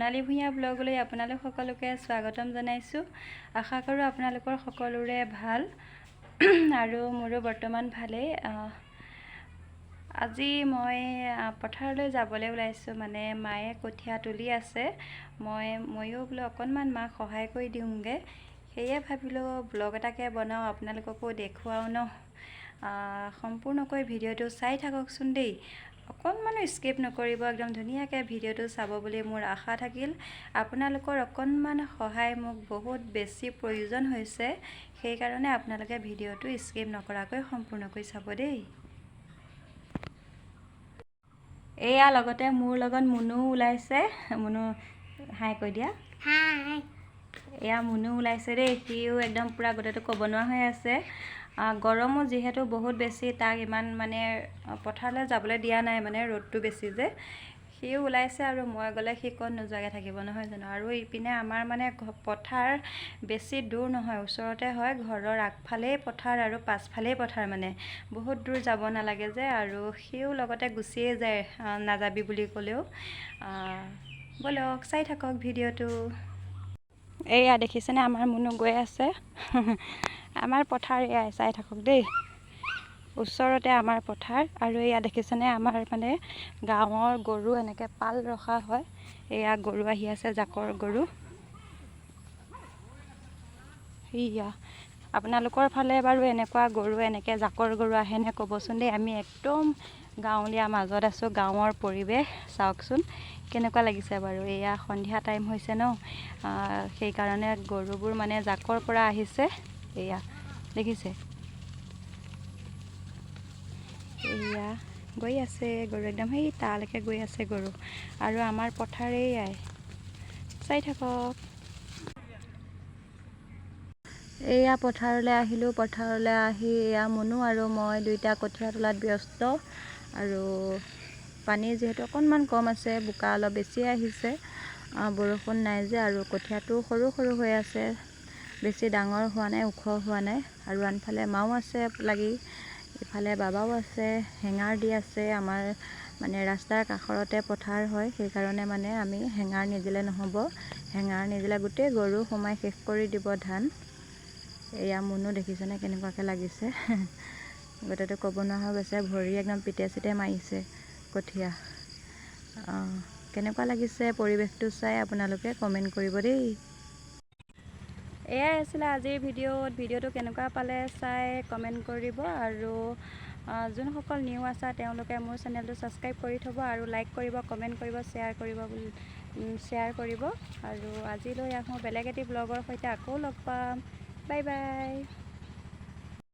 জোনালী ভূঞা ব্লগলৈ আপোনালোক সকলোকে স্বাগতম জনাইছোঁ। আশা কৰোঁ আপোনালোকৰ সকলোৰে ভাল আৰু মোৰো বৰ্তমান ভালেই। আজি মই পথাৰলৈ যাবলৈ ওলাইছোঁ, মানে মায়ে কঠীয়া তুলি আছে। ময়ো বোলো অকণমান মাক সহায় কৰি দিওঁগৈ, সেয়ে ভাবিলোঁ ব্লগ এটাকে বনাওঁ, আপোনালোককো দেখুৱাওঁ ন। সম্পূৰ্ণকৈ ভিডিঅ'টো চাই থাককচোন দেই, অকণমানো স্কিপ নকৰিব, একদম ধুনীয়াকৈ ভিডিঅ'টো চাব বুলি মোৰ আশা থাকিল। আপোনালোকৰ অকণমান সহায় মোক বহুত বেছি প্ৰয়োজন হৈছে, সেইকাৰণে আপোনালোকে ভিডিঅ'টো স্কিপ নকৰাকৈ সম্পূৰ্ণকৈ চাব দেই। এয়া লগতে মোৰ লগত মুনু ওলাইছে। মুনু হাই কৈ দিয়া। হাই। এয়া মুনু ওলাইছে দেই, সিও একদম পূৰা গোটেইটো ক'ব নোৱাৰা হৈ আছে। গৰমো যিহেতু বহুত বেছি, তাক ইমান মানে পথাৰলৈ যাবলৈ দিয়া নাই, মানে ৰ'দটো বেছি যে। সিও ওলাইছে আৰু মই গ'লে সি ক'ত নোযোৱাকৈ থাকিব, নহয় জানো। আৰু ইপিনে আমাৰ মানে পথাৰ বেছি দূৰ নহয়, ওচৰতে হয়। ঘৰৰ আগফালেই পথাৰ আৰু পাছফালেই পথাৰ, মানে বহুত দূৰ যাব নালাগে যে। আৰু সিও লগতে গুচিয়ে যায় নাযাবি বুলি ক'লেও। ব'লক চাই থাকক ভিডিঅ'টো। এয়া দেখিছেনে, আমাৰ মুনু গৈ আছে। আমাৰ পথাৰ এয়া চাই থাকক দেই, ওচৰতে আমাৰ পথাৰ। আৰু এয়া দেখিছেনে, আমাৰ মানে গাঁৱৰ গৰু এনেকৈ পাল ৰখা হয়। এয়া গৰু আহি আছে, জাকৰ গৰু। এয়া আপোনালোকৰ ফালে বাৰু এনেকুৱা গৰু, এনেকৈ জাকৰ গৰু আহেনে ক'বচোন দেই। আমি একদম গাঁৱলীয়া মাজত আছোঁ, গাঁৱৰ পৰিৱেশ চাওকচোন কেনেকুৱা লাগিছে বাৰু। এয়া সন্ধিয়া টাইম হৈছে ন, সেইকাৰণে গৰুবোৰ মানে জাকৰ পৰা আহিছে। এয়া দেখিছে, এয়া গৈ আছে গৰু, একদম সেই তালৈকে গৈ আছে গৰু। আৰু আমাৰ পথাৰ এয়াই, চাই থাকক। এয়া পথাৰলৈ আহিলোঁ, পথাৰলৈ আহি এয়া মুনু আৰু মই দুইটা কঠীয়া তোলাত ব্যস্ত। আৰু পানী যিহেতু অকণমান কম আছে, বোকা অলপ বেছি আহিছে, বৰষুণ নাই যে। আৰু কঠীয়াটো সৰু সৰু হৈ আছে, বেছি ডাঙৰ হোৱা নাই, ওখ হোৱা নাই। আৰু আনফালে মাও আছে লাগি, ইফালে বাবাও আছে, হেঙাৰ দি আছে। আমাৰ মানে ৰাস্তাৰ কাষৰতে পথাৰ হয়, সেইকাৰণে মানে আমি হেঙাৰ নিদিলে নহ'ব। হেঙাৰ নিদিলে গোটেই গৰু সোমাই শেষ কৰি দিব ধান। এয়া মুনু দেখিছেনে কেনেকুৱাকৈ লাগিছে, গোটেইটো ক'ব নোৱাৰা হৈ গৈছে, ভৰি একদম পিতে চিতে মাৰিছে কঠীয়া। কেনেকুৱা লাগিছে পৰিৱেশটো চাই আপোনালোকে কমেণ্ট কৰিব দেই। এয়াই আছিলে আজিৰ ভিডিঅ'টো কেনেকুৱা পালে চাই কমেণ্ট কৰিব। আৰু যোনসকল নিউ আছা তেওঁলোকে মোৰ চেনেলটো ছাবস্ক্ৰাইব কৰি থ'ব, আৰু লাইক কৰিব, কমেণ্ট কৰিব, শ্বেয়াৰ কৰিব। আৰু আজিলৈ আহোঁ বেলেগ এটি ব্লগৰ সৈতে, আকৌ লগ পাম। Bye bye.